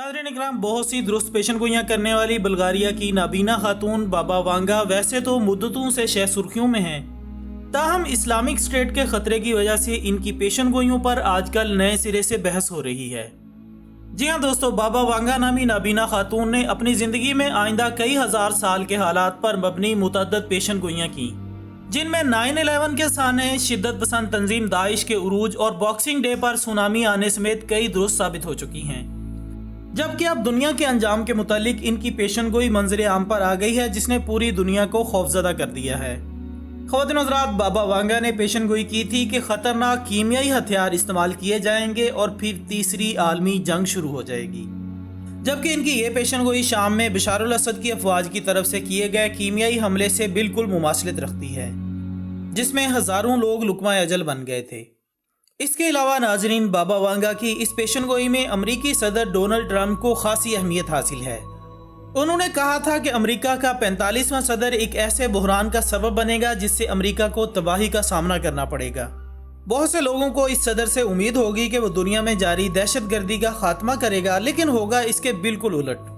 नाज़रीन इकराम, बहुत सी दुरुस्त पेशन गोइयाँ करने वाली बल्गारिया की नाबीना खातून बाबा वांगा वैसे तो मुद्दतों से शह सुर्खियों में हैं, ताहम इस्लामिक स्टेट के खतरे की वजह से इनकी पेशन गोइयों पर आजकल नए सिरे से बहस हो रही है। जी हाँ दोस्तों, बाबा वांगा नामी नाबीना खातून ने अपनी ज़िंदगी में आइंदा कई हज़ार साल के हालात पर मबनी मुतअद्दिद पेशन गोइयाँ की, जिनमें 9/11 के साने शिद्दत पसंद तंजीम दाइश के उरूज और बॉक्सिंग डे पर सुनामी आने समेत कई दुरुस्त साबित हो चुकी हैं। जबकि अब दुनिया के अंजाम के मुतालिक इनकी पेशन गोई मंजर आम पर आ गई है, जिसने पूरी दुनिया को खौफजदा कर दिया है। ख़वातीन हज़रात, बाबा वांगा ने पेशन गोई की थी कि ख़तरनाक कीमियाई हथियार इस्तेमाल किए जाएंगे और फिर तीसरी आलमी जंग शुरू हो जाएगी। जबकि इनकी ये पेशन गोई शाम में बशार अल असद की अफवाज की तरफ से किए गए कीमियाई हमले से बिल्कुल मुमासलत रखती है, जिसमें हज़ारों लोग लुक़मा अजल बन गए थे। इसके अलावा नाजरीन, बाबा वांगा की इस पेशन गोई में अमरीकी सदर डोनाल्ड ट्रंप को खासी अहमियत हासिल है। उन्होंने कहा था कि अमरीका का 45वां सदर एक ऐसे बहरान का सबब बनेगा जिससे अमरीका को तबाही का सामना करना पड़ेगा। बहुत से लोगों को इस सदर से उम्मीद होगी कि वो दुनिया में जारी दहशतगर्दी का खात्मा करेगा, लेकिन होगा इसके बिल्कुल उलट।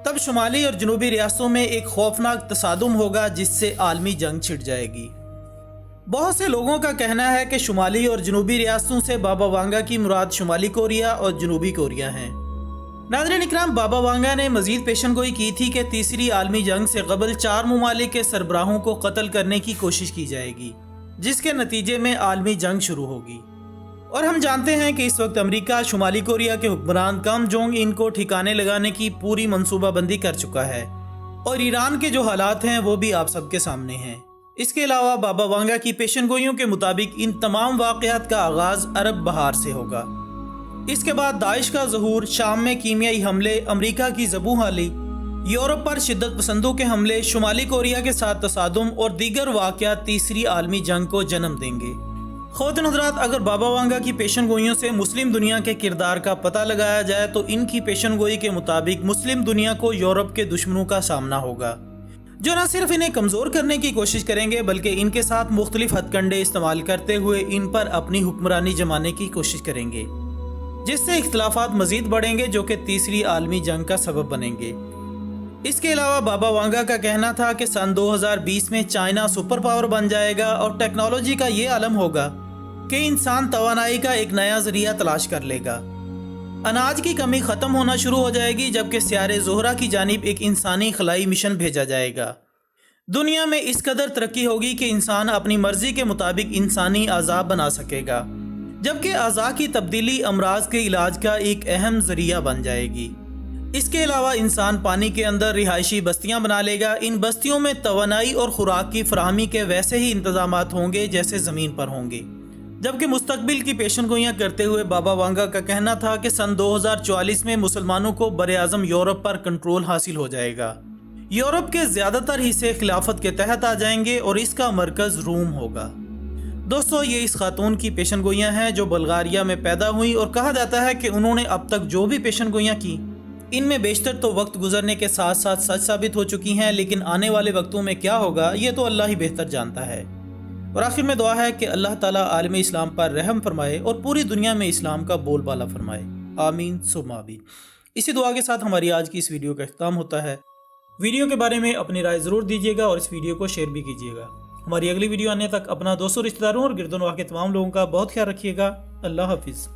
तब शुमाली और जनूबी रियासतों में एक खौफनाक तसादुम होगा जिससे आलमी जंग छिड़ जाएगी। बहुत से लोगों का कहना है कि शुमाली और जनूबी रियासतों से बाबा वांगा की मुराद शुमाली कोरिया और जनूबी कोरिया हैं। नाज़रीन इकराम, बाबा वांगा ने मजीद पेशन गोई की थी कि तीसरी आलमी जंग से कबल 4 ममालिक के सरबराहों को कत्ल करने की कोशिश की जाएगी, जिसके नतीजे में आलमी जंग शुरू होगी। और हम जानते हैं कि इस वक्त अमरीका शुमाली कोरिया के हुक्मरान किम जोंग इन को ठिकाने लगाने की पूरी मनसूबाबंदी कर चुका है, और ईरान के जो हालात हैं वो भी आप सबके सामने हैं। इसके अलावा बाबा वांगा की पेशन गोइयों के मुताबिक इन तमाम वाक़यात का आगाज़ अरब बहार से होगा। इसके बाद दाइश का ज़हूर, शाम में कीमियाई हमले, अमरीका की ज़बू हाली, यूरोप पर शिद्दत पसंदों के हमले, शुमाली कोरिया के साथ तसादुम और दीगर वाक़यात तीसरी आलमी जंग को जन्म देंगे। ख़वातीन हज़रात, अगर बाबा वांगा की पेशन गोइयों से मुस्लिम दुनिया के किरदार का पता लगाया जाए तो इनकी पेशन गोई के मुताबिक मुस्लिम दुनिया को यूरोप के दुश्मनों का सामना होगा, जो न सिर्फ इन्हें कमज़ोर करने की कोशिश करेंगे बल्कि इनके साथ मुख्तलिफ हथकंडे इस्तेमाल करते हुए इन पर अपनी हुक्मरानी जमाने की कोशिश करेंगे, जिससे इख्तिलाफात मज़ीद बढ़ेंगे जो कि तीसरी आलमी जंग का सबब बनेंगे। इसके अलावा बाबा वांगा का कहना था कि सन 2020 में चाइना सुपर पावर बन जाएगा और टेक्नोलॉजी का ये आलम होगा कि इंसान तवानाई का एक नया ज़रिया तलाश कर लेगा। अनाज की कमी ख़त्म होना शुरू हो जाएगी, जबकि सियारे ज़ोहरा की जानिब एक इंसानी खलाई मिशन भेजा जाएगा। दुनिया में इस कदर तरक्की होगी कि इंसान अपनी मर्जी के मुताबिक इंसानी आज़ा बना सकेगा, जबकि आज़ा की तब्दीली अमराज के इलाज का एक अहम ज़रिया बन जाएगी। इसके अलावा इंसान पानी के अंदर रिहायशी बस्तियाँ बना लेगा। इन बस्तियों में तवानाई और खुराक की फराहमी के वैसे ही इंतज़ामात होंगे जैसे ज़मीन पर होंगे। जबकि मुस्तकबिल की पेशन गोइयाँ करते हुए बाबा वांगा का कहना था कि सन 2044 में मुसलमानों को बरे-आज़म यूरोप पर कंट्रोल हासिल हो जाएगा। यूरोप के ज़्यादातर हिस्से खिलाफत के तहत आ जाएंगे और इसका मरकज़ रूम होगा। दोस्तों, ये इस खातून की पेशन गोइयाँ हैं जो बल्गारिया में पैदा हुई, और कहा जाता है कि उन्होंने अब तक जो भी पेशन गोइयाँ की, इनमें बेशतर तो वक्त गुजरने के साथ साथ सच साबित हो चुकी हैं, लेकिन आने वाले वक्तों में क्या होगा ये तो अल्लाह ही बेहतर जानता है। और आखिर में दुआ है कि अल्लाह ताला आलम इस्लाम पर रहम फरमाए और पूरी दुनिया में इस्लाम का बोलबाला फरमाए। आमीन सुम्मा आमीन। इसी दुआ के साथ हमारी आज की इस वीडियो का इख्तिताम होता है। वीडियो के बारे में अपनी राय ज़रूर दीजिएगा और इस वीडियो को शेयर भी कीजिएगा। हमारी अगली वीडियो आने तक अपना दोस्तों, रिश्तेदारों और गिरदोनवाह के तमाम लोगों का बहुत ख्याल रखिएगा। अल्लाह हाफिज़।